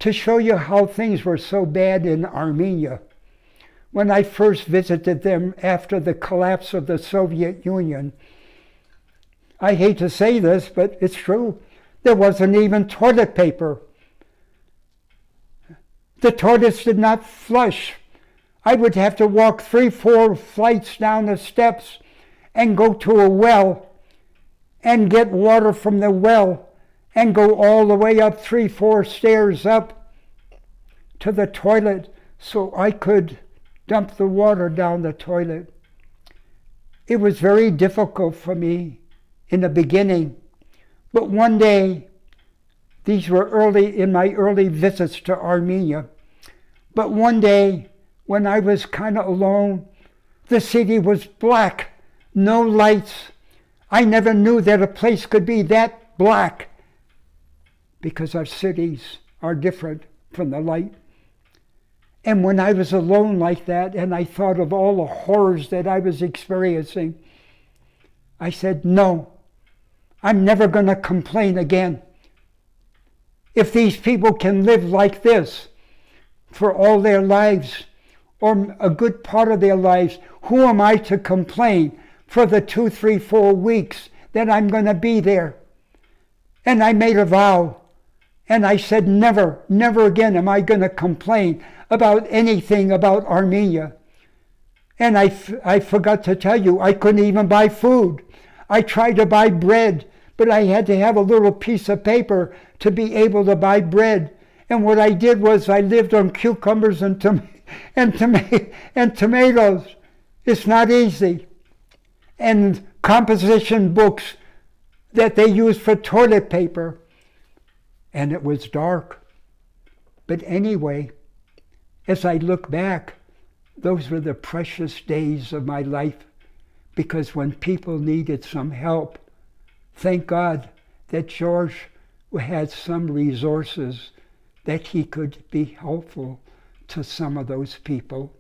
to show you how things were so bad in Armenia. When I first visited them after the collapse of the Soviet Union, I hate to say this, but it's true, there wasn't even toilet paper. The toilets did not flush. I would have to walk 3-4 flights down the steps and go to a well and get water from the well and go all the way up 3-4 stairs up to the toilet so I could dump the water down the toilet. It was very difficult for me in the beginning, but one day, these were in my early visits to Armenia, but one day when I was kind of alone, the city was black, no lights. I never knew that a place could be that black because our cities are different from the light. And when I was alone like that and I thought of all the horrors that I was experiencing, I said, no, I'm never going to complain again. If these people can live like this for all their lives, or a good part of their lives, who am I to complain for the 2, 3, 4 weeks that I'm going to be there? And I made a vow, and I said, never, never again am I going to complain about anything about Armenia. And I forgot to tell you, I couldn't even buy food. I tried to buy bread, but I had to have a little piece of paper to be able to buy bread. And what I did was I lived on cucumbers and tomatoes. It's not easy. And composition books that they use for toilet paper. And it was dark. But anyway, as I look back, those were the precious days of my life, because when people needed some help, thank God that George had some resources that he could be helpful to some of those people.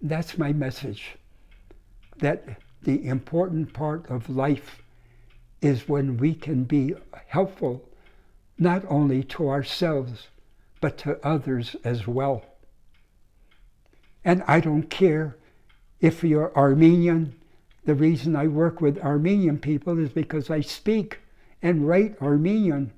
That's my message, that the important part of life is when we can be helpful not only to ourselves, but to others as well. And I don't care if you're Armenian. The reason I work with Armenian people is because I speak and write Armenian.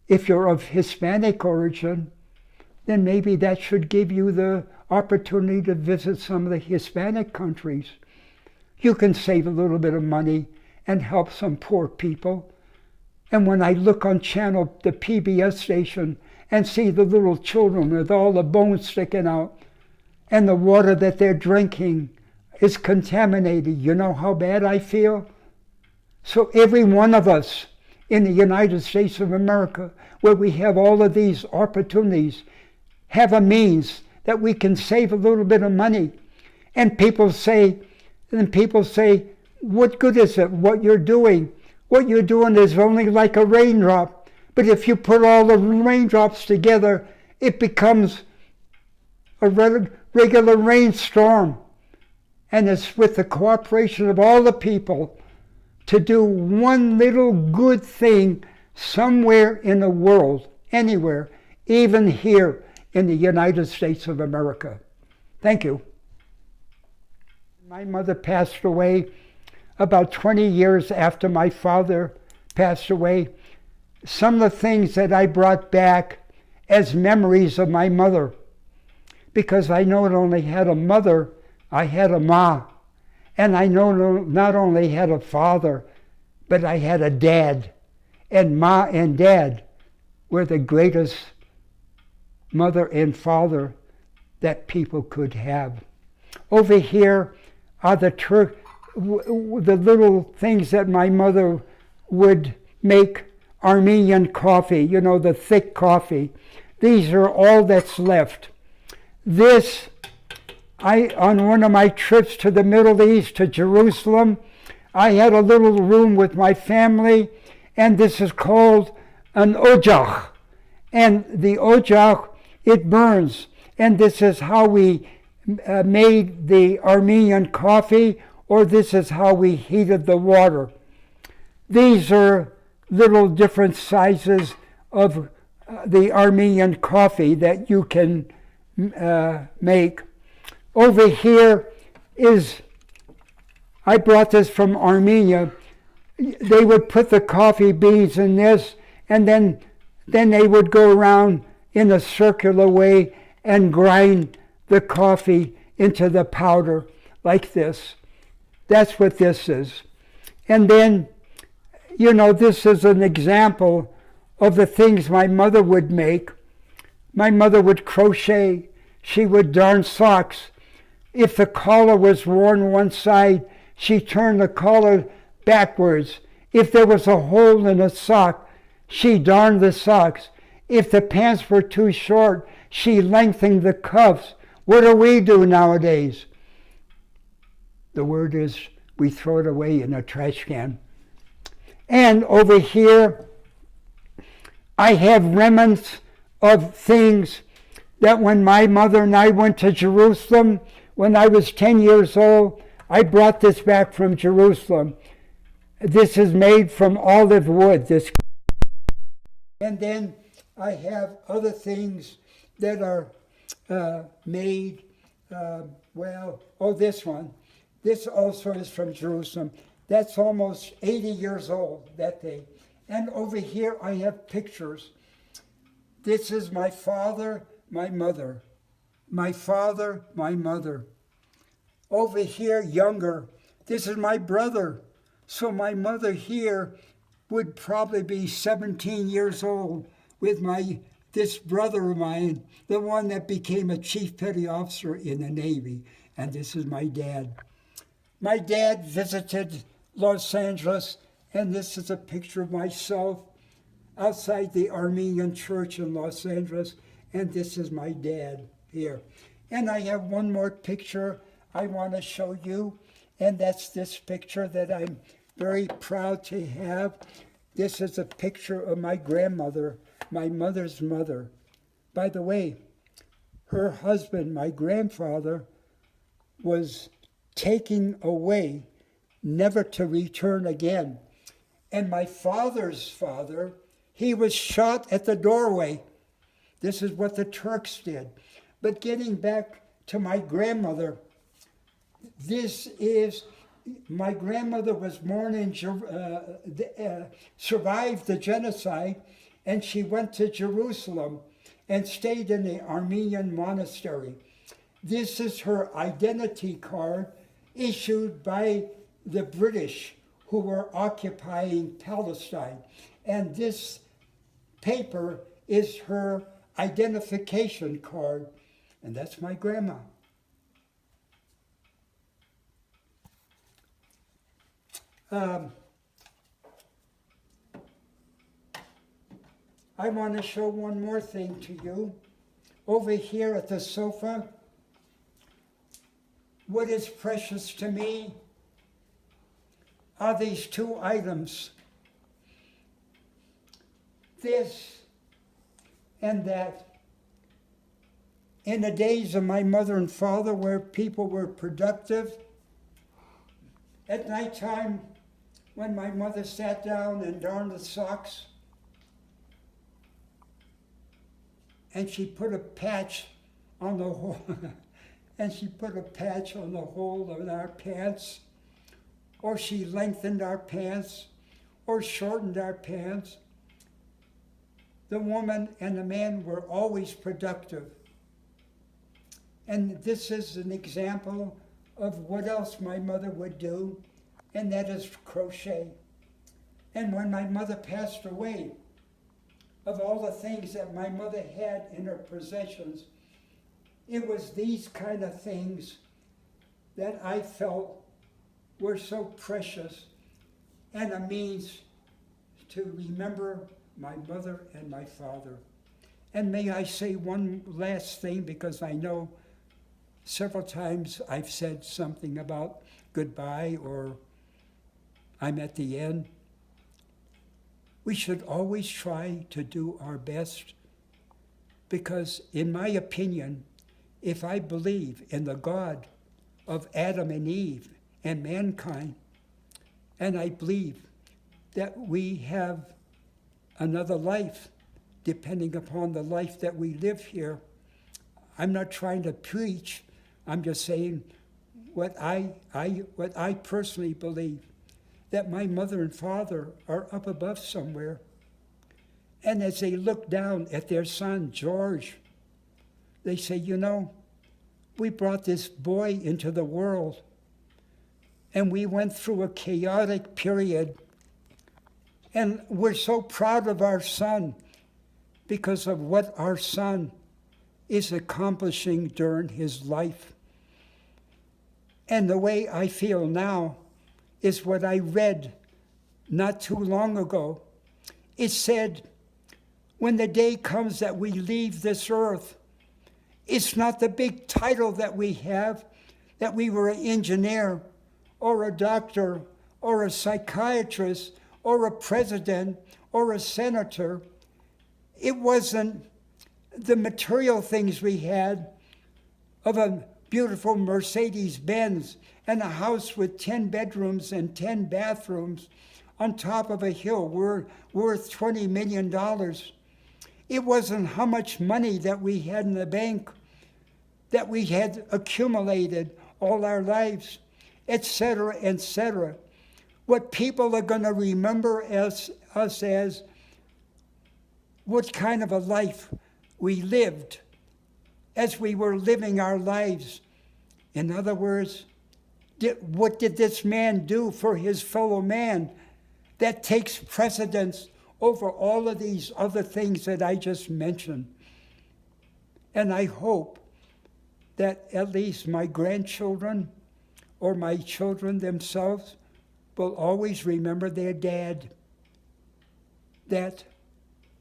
If you're of Hispanic origin, then maybe that should give you the opportunity to visit some of the Hispanic countries. You can save a little bit of money and help some poor people. And when I look on the PBS station, and see the little children with all the bones sticking out, and the water that they're drinking is contaminated, you know how bad I feel? So every one of us in the United States of America, where we have all of these opportunities, have a means that we can save a little bit of money. And people say, what good is it, what you're doing? What you're doing is only like a raindrop. But if you put all the raindrops together, it becomes a regular rainstorm. And it's with the cooperation of all the people to do one little good thing somewhere in the world, anywhere, even here in the United States of America. Thank you. My mother passed away about 20 years after my father passed away. Some of the things that I brought back as memories of my mother, because I not only had a mother, I had a ma, and I not only had a father, but I had a dad, and ma and dad were the greatest mother and father that people could have. Over here are the little things that my mother would make. Armenian coffee, you know, the thick coffee. These are all that's left. This, on one of my trips to the Middle East, to Jerusalem, I had a little room with my family, and this is called an ojach. And the ojach, it burns. And this is how we made the Armenian coffee, or this is how we heated the water. These are little different sizes of the Armenian coffee that you can make. Over here is, I brought this from Armenia. They would put the coffee beans in this, and then they would go around in a circular way and grind the coffee into the powder like this. That's what this is. And then, this is an example of the things my mother would make. My mother would crochet. She would darn socks. If the collar was worn one side, she turned the collar backwards. If there was a hole in a sock, she darned the socks. If the pants were too short, she lengthened the cuffs. What do we do nowadays? The word is, we throw it away in a trash can. And over here, I have remnants of things that when my mother and I went to Jerusalem, when I was 10 years old, I brought this back from Jerusalem. This is made from olive wood. And then I have other things that are made, this one. This also is from Jerusalem. That's almost 80 years old, that thing. And over here I have pictures. This is my father, my mother. My father, my mother. Over here, younger. This is my brother. So my mother here would probably be 17 years old with this brother of mine, the one that became a chief petty officer in the Navy. And this is my dad. My dad visited Los Angeles, and this is a picture of myself outside the Armenian church in Los Angeles, and this is my dad here. And I have one more picture I want to show you, and that's this picture that I'm very proud to have. This is a picture of my grandmother, my mother's mother. By the way, her husband, my grandfather, was taken away, never to return again. And my father's father, he was shot at the doorway. This is what the Turks did. But getting back to my grandmother, my grandmother was born in, survived the genocide, and she went to Jerusalem and stayed in the Armenian monastery. This is her identity card issued by the British who were occupying Palestine. And this paper is her identification card, and that's my grandma. I want to show one more thing to you. Over here at the sofa, what is precious to me are these two items. This and that. In the days of my mother and father, where people were productive, at nighttime, when my mother sat down and darned the socks, and she put a patch on the hole, and she put a patch on the hole of our pants, or she lengthened our pants, or shortened our pants. The woman and the man were always productive. And this is an example of what else my mother would do, and that is crochet. And when my mother passed away, of all the things that my mother had in her possessions, it was these kind of things that I felt were so precious and a means to remember my mother and my father. And may I say one last thing, because I know several times I've said something about goodbye or I'm at the end. We should always try to do our best, because in my opinion, if I believe in the God of Adam and Eve and mankind, and I believe that we have another life, depending upon the life that we live here. I'm not trying to preach. I'm just saying what I personally believe, that my mother and father are up above somewhere. And as they look down at their son, George, they say, you know, we brought this boy into the world, and we went through a chaotic period, and we're so proud of our son because of what our son is accomplishing during his life. And the way I feel now is what I read not too long ago. It said, when the day comes that we leave this earth, it's not the big title that we have, that we were an engineer or a doctor or a psychiatrist or a president or a senator. It wasn't the material things we had of a beautiful Mercedes-Benz and a house with 10 bedrooms and 10 bathrooms on top of a hill worth $20 million. It wasn't how much money that we had in the bank, that we had accumulated all our lives, etc., etc. What people are going to remember us as what kind of a life we lived as we were living our lives. In other words, what did this man do for his fellow man that takes precedence over all of these other things that I just mentioned? And I hope that at least my grandchildren or my children themselves will always remember their dad, that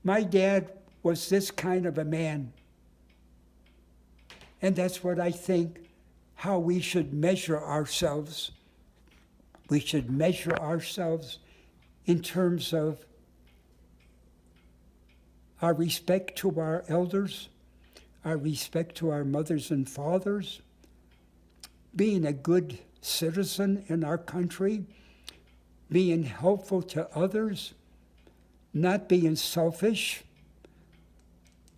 my dad was this kind of a man. And that's what I think, how we should measure ourselves. We should measure ourselves in terms of our respect to our elders, our respect to our mothers and fathers, being a good citizen in our country, being helpful to others, not being selfish.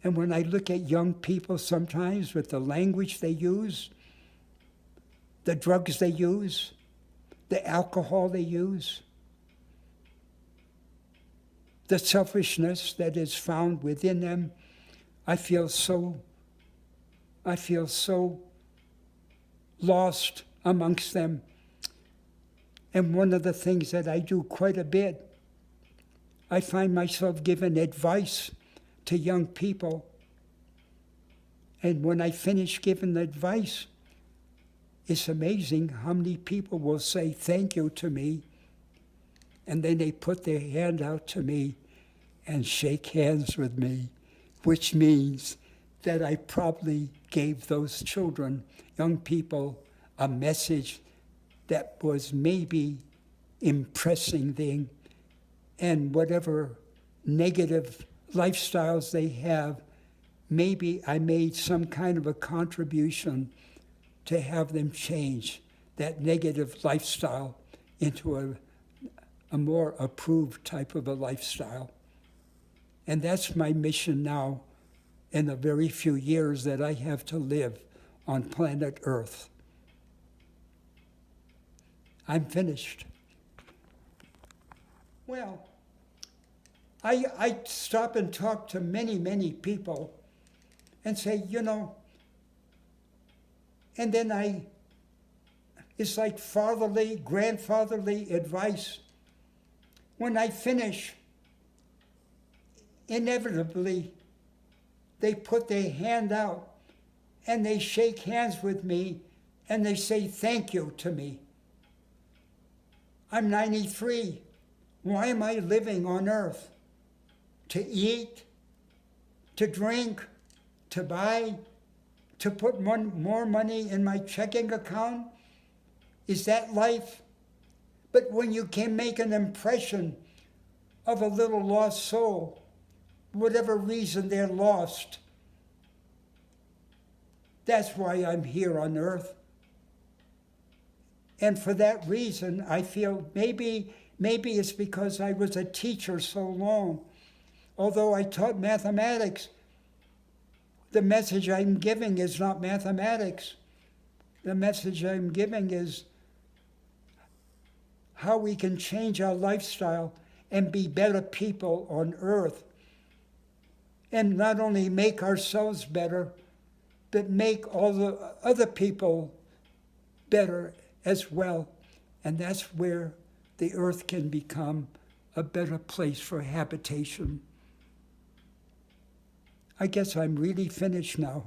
And when I look at young people sometimes with the language they use, the drugs they use, the alcohol they use, the selfishness that is found within them, I feel so lost amongst them. And one of the things that I do quite a bit, I find myself giving advice to young people. And when I finish giving the advice, it's amazing how many people will say thank you to me, and then they put their hand out to me and shake hands with me, which means that I probably gave those children, young people, a message that was maybe impressing them, and whatever negative lifestyles they have, maybe I made some kind of a contribution to have them change that negative lifestyle into a more approved type of a lifestyle. And that's my mission now in the very few years that I have to live on planet Earth. I'm finished. Well, I stop and talk to many, many people and say, you know, and then it's like fatherly, grandfatherly advice. When I finish, inevitably, they put their hand out and they shake hands with me and they say thank you to me. I'm 93. Why am I living on earth? To eat, to drink, to buy, to put more money in my checking account? Is that life? But when you can make an impression of a little lost soul, whatever reason they're lost, that's why I'm here on earth. And for that reason, I feel maybe it's because I was a teacher so long, although I taught mathematics, the message I'm giving is not mathematics. The message I'm giving is how we can change our lifestyle and be better people on earth. And not only make ourselves better, but make all the other people better as well. And that's where the earth can become a better place for habitation. I guess I'm really finished now.